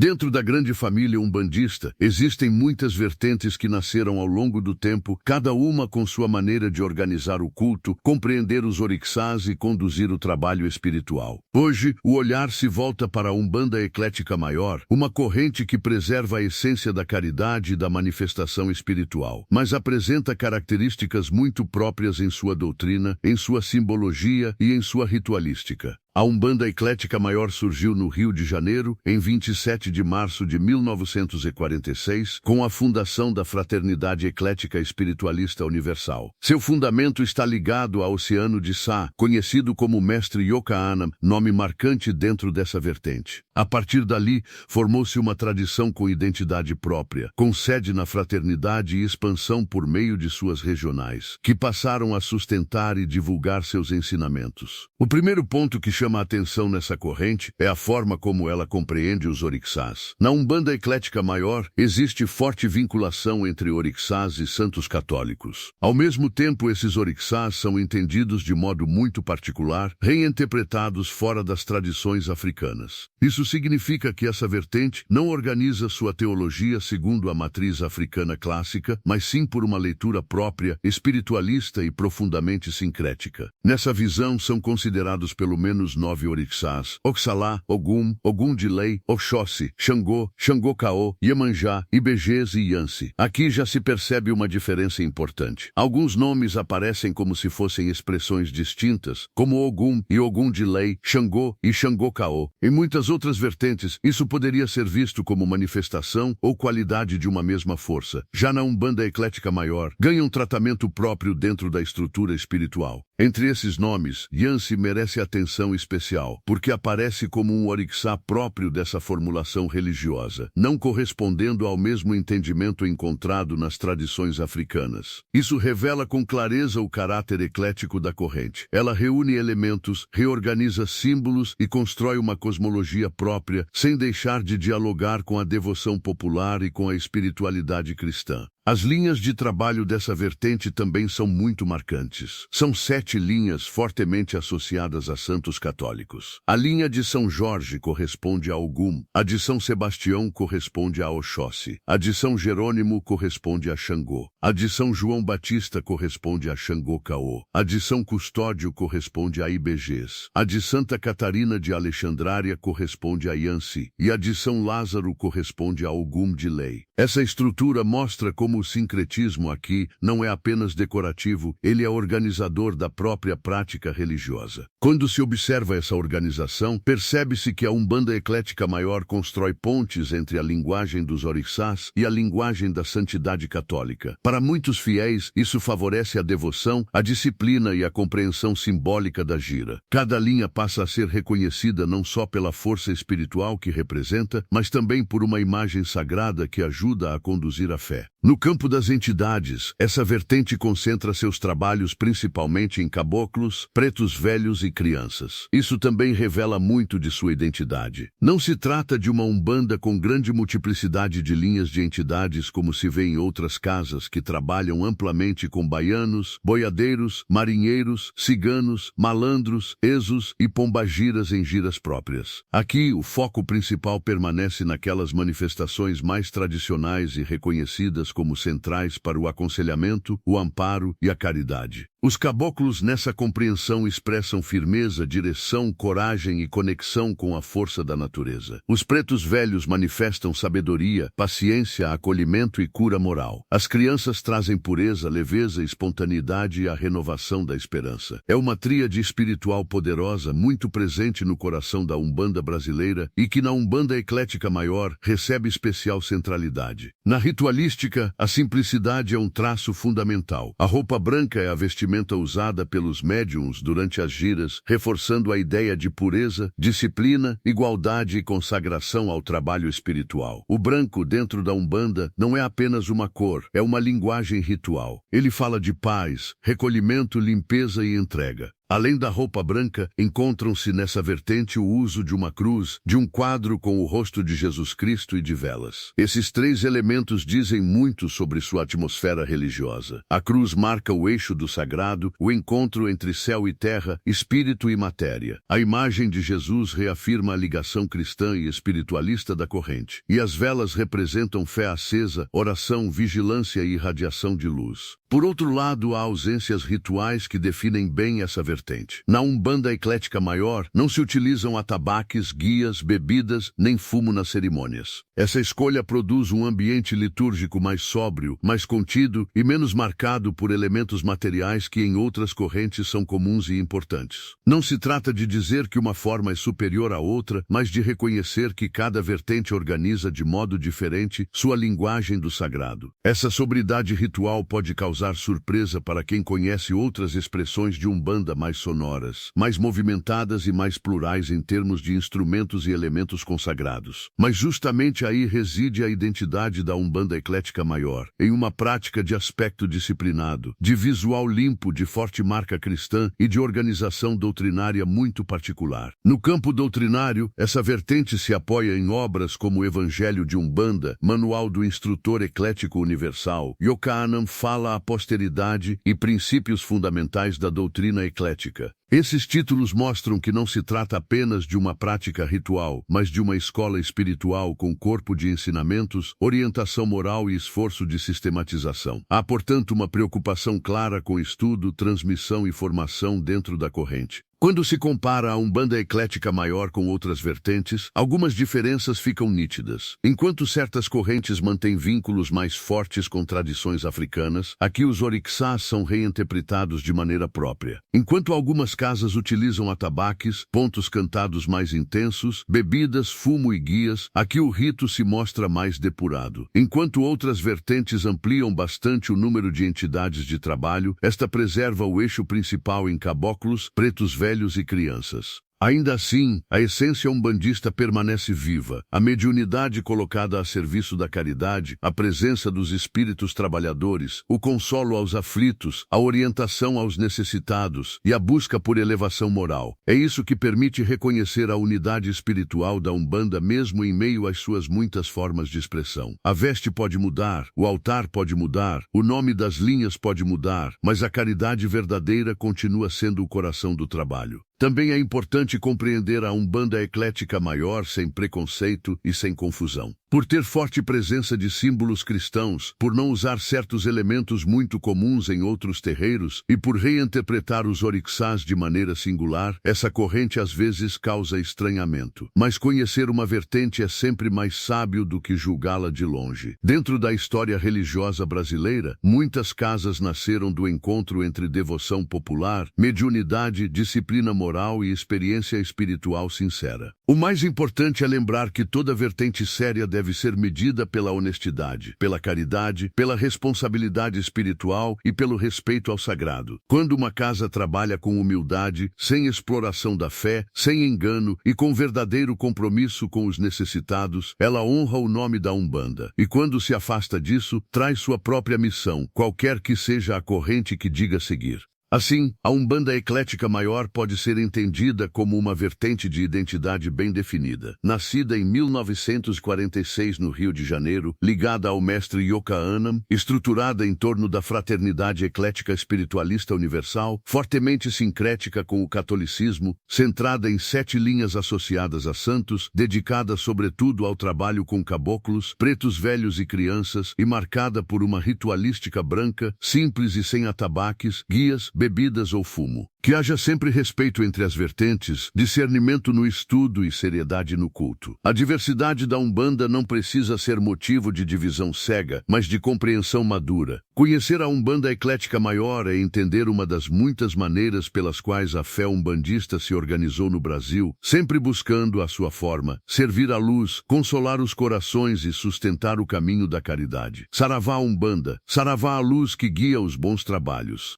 Dentro da grande família umbandista, existem muitas vertentes que nasceram ao longo do tempo, cada uma com sua maneira de organizar o culto, compreender os orixás e conduzir o trabalho espiritual. Hoje, o olhar se volta para a Umbanda Eclética Maior, uma corrente que preserva a essência da caridade e da manifestação espiritual, mas apresenta características muito próprias em sua doutrina, em sua simbologia e em sua ritualística. A Umbanda Eclética Maior surgiu no Rio de Janeiro, em 27 de março de 1946, com a fundação da Fraternidade Eclética Espiritualista Universal. Seu fundamento está ligado ao Oceano de Sá, conhecido como Mestre Yokaana, nome marcante dentro dessa vertente. A partir dali, formou-se uma tradição com identidade própria, com sede na fraternidade e expansão por meio de suas regionais, que passaram a sustentar e divulgar seus ensinamentos. O primeiro ponto que chama a atenção nessa corrente é a forma como ela compreende os orixás. Na Umbanda Eclética Maior, existe forte vinculação entre orixás e santos católicos. Ao mesmo tempo, esses orixás são entendidos de modo muito particular, reinterpretados fora das tradições africanas. Isso significa que essa vertente não organiza sua teologia segundo a matriz africana clássica, mas sim por uma leitura própria, espiritualista e profundamente sincrética. Nessa visão, são considerados pelo menos 9 orixás: Oxalá, Ogum, Ogum-de-Lei, Oxóssi, Xangô, Xangô-Caô, Iemanjá, Ibejês e Yansi. Aqui já se percebe uma diferença importante. Alguns nomes aparecem como se fossem expressões distintas, como Ogum e Ogum-de-Lei, Xangô e Xangô-Caô. Em muitas outras vertentes, isso poderia ser visto como manifestação ou qualidade de uma mesma força. Já na Umbanda Eclética Maior, ganha um tratamento próprio dentro da estrutura espiritual. Entre esses nomes, Yansi merece atenção especial, porque aparece como um orixá próprio dessa formulação religiosa, não correspondendo ao mesmo entendimento encontrado nas tradições africanas. Isso revela com clareza o caráter eclético da corrente. Ela reúne elementos, reorganiza símbolos e constrói uma cosmologia própria, sem deixar de dialogar com a devoção popular e com a espiritualidade cristã. As linhas de trabalho dessa vertente também são muito marcantes. São 7 linhas fortemente associadas a santos católicos. A linha de São Jorge corresponde a Ogum, a de São Sebastião corresponde a Oxóssi, a de São Jerônimo corresponde a Xangô, a de São João Batista corresponde a Xangô-Caô, a de São Custódio corresponde a Ibejês, a de Santa Catarina de Alexandrária corresponde a Yansi e a de São Lázaro corresponde a Ogum-de-Lei. Essa estrutura mostra como o sincretismo aqui não é apenas decorativo, ele é organizador da própria prática religiosa. Quando se observa essa organização, percebe-se que a Umbanda Eclética Maior constrói pontes entre a linguagem dos orixás e a linguagem da santidade católica. Para muitos fiéis, isso favorece a devoção, a disciplina e a compreensão simbólica da gira. Cada linha passa a ser reconhecida não só pela força espiritual que representa, mas também por uma imagem sagrada que ajuda a conduzir a fé. No campo das entidades, essa vertente concentra seus trabalhos principalmente em caboclos, pretos velhos e crianças. Isso também revela muito de sua identidade. Não se trata de uma umbanda com grande multiplicidade de linhas de entidades como se vê em outras casas que trabalham amplamente com baianos, boiadeiros, marinheiros, ciganos, malandros, esos e pombagiras em giras próprias. Aqui, o foco principal permanece naquelas manifestações mais tradicionais e reconhecidas como centrais para o aconselhamento, o amparo e a caridade. Os caboclos nessa compreensão expressam firmeza, direção, coragem e conexão com a força da natureza. Os pretos velhos manifestam sabedoria, paciência, acolhimento e cura moral. As crianças trazem pureza, leveza, espontaneidade e a renovação da esperança. É uma tríade espiritual poderosa, muito presente no coração da Umbanda brasileira e que na Umbanda Eclética Maior recebe especial centralidade. Na ritualística, a simplicidade é um traço fundamental. A roupa branca é a vestimenta usada pelos médiuns durante as giras, reforçando a ideia de pureza, disciplina, igualdade e consagração ao trabalho espiritual. O branco dentro da Umbanda não é apenas uma cor, é uma linguagem ritual. Ele fala de paz, recolhimento, limpeza e entrega. Além da roupa branca, encontram-se nessa vertente o uso de uma cruz, de um quadro com o rosto de Jesus Cristo e de velas. Esses três elementos dizem muito sobre sua atmosfera religiosa. A cruz marca o eixo do sagrado, o encontro entre céu e terra, espírito e matéria. A imagem de Jesus reafirma a ligação cristã e espiritualista da corrente. E as velas representam fé acesa, oração, vigilância e irradiação de luz. Por outro lado, há ausências rituais que definem bem essa vertente. Na Umbanda Eclética Maior, não se utilizam atabaques, guias, bebidas, nem fumo nas cerimônias. Essa escolha produz um ambiente litúrgico mais sóbrio, mais contido e menos marcado por elementos materiais que em outras correntes são comuns e importantes. Não se trata de dizer que uma forma é superior à outra, mas de reconhecer que cada vertente organiza de modo diferente sua linguagem do sagrado. Essa sobriedade ritual pode causar surpresa para quem conhece outras expressões de Umbanda mais sonoras, mais movimentadas e mais plurais em termos de instrumentos e elementos consagrados. Mas justamente aí reside a identidade da Umbanda Eclética Maior, em uma prática de aspecto disciplinado, de visual limpo, de forte marca cristã e de organização doutrinária muito particular. No campo doutrinário, essa vertente se apoia em obras como o Evangelho de Umbanda, Manual do Instrutor Eclético Universal, Yokaanam Fala à Posteridade e Princípios Fundamentais da Doutrina Eclética. Esses títulos mostram que não se trata apenas de uma prática ritual, mas de uma escola espiritual com corpo de ensinamentos, orientação moral e esforço de sistematização. Há, portanto, uma preocupação clara com estudo, transmissão e formação dentro da corrente. Quando se compara a Umbanda Eclética Maior com outras vertentes, algumas diferenças ficam nítidas. Enquanto certas correntes mantêm vínculos mais fortes com tradições africanas, aqui os orixás são reinterpretados de maneira própria. Enquanto algumas casas utilizam atabaques, pontos cantados mais intensos, bebidas, fumo e guias, aqui o rito se mostra mais depurado. Enquanto outras vertentes ampliam bastante o número de entidades de trabalho, esta preserva o eixo principal em caboclos, pretos velhos e crianças. Ainda assim, a essência umbandista permanece viva, a mediunidade colocada a serviço da caridade, a presença dos espíritos trabalhadores, o consolo aos aflitos, a orientação aos necessitados e a busca por elevação moral. É isso que permite reconhecer a unidade espiritual da Umbanda mesmo em meio às suas muitas formas de expressão. A veste pode mudar, o altar pode mudar, o nome das linhas pode mudar, mas a caridade verdadeira continua sendo o coração do trabalho. Também é importante compreender a Umbanda Eclética Maior sem preconceito e sem confusão. Por ter forte presença de símbolos cristãos, por não usar certos elementos muito comuns em outros terreiros e por reinterpretar os orixás de maneira singular, essa corrente às vezes causa estranhamento. Mas conhecer uma vertente é sempre mais sábio do que julgá-la de longe. Dentro da história religiosa brasileira, muitas casas nasceram do encontro entre devoção popular, mediunidade, disciplina moral e experiência espiritual sincera. O mais importante é lembrar que toda vertente séria deve ser medida pela honestidade, pela caridade, pela responsabilidade espiritual e pelo respeito ao sagrado. Quando uma casa trabalha com humildade, sem exploração da fé, sem engano e com verdadeiro compromisso com os necessitados, ela honra o nome da Umbanda. E quando se afasta disso, traz sua própria missão, qualquer que seja a corrente que diga seguir. Assim, a Umbanda Eclética Maior pode ser entendida como uma vertente de identidade bem definida. Nascida em 1946 no Rio de Janeiro, ligada ao mestre Yokaanam, estruturada em torno da Fraternidade Eclética Espiritualista Universal, fortemente sincrética com o catolicismo, centrada em 7 linhas associadas a santos, dedicada sobretudo ao trabalho com caboclos, pretos velhos e crianças, e marcada por uma ritualística branca, simples e sem atabaques, guias, bebidas ou fumo. Que haja sempre respeito entre as vertentes, discernimento no estudo e seriedade no culto. A diversidade da Umbanda não precisa ser motivo de divisão cega, mas de compreensão madura. Conhecer a Umbanda Eclética Maior é entender uma das muitas maneiras pelas quais a fé umbandista se organizou no Brasil, sempre buscando, à sua forma, servir à luz, consolar os corações e sustentar o caminho da caridade. Saravá Umbanda, saravá a luz que guia os bons trabalhos.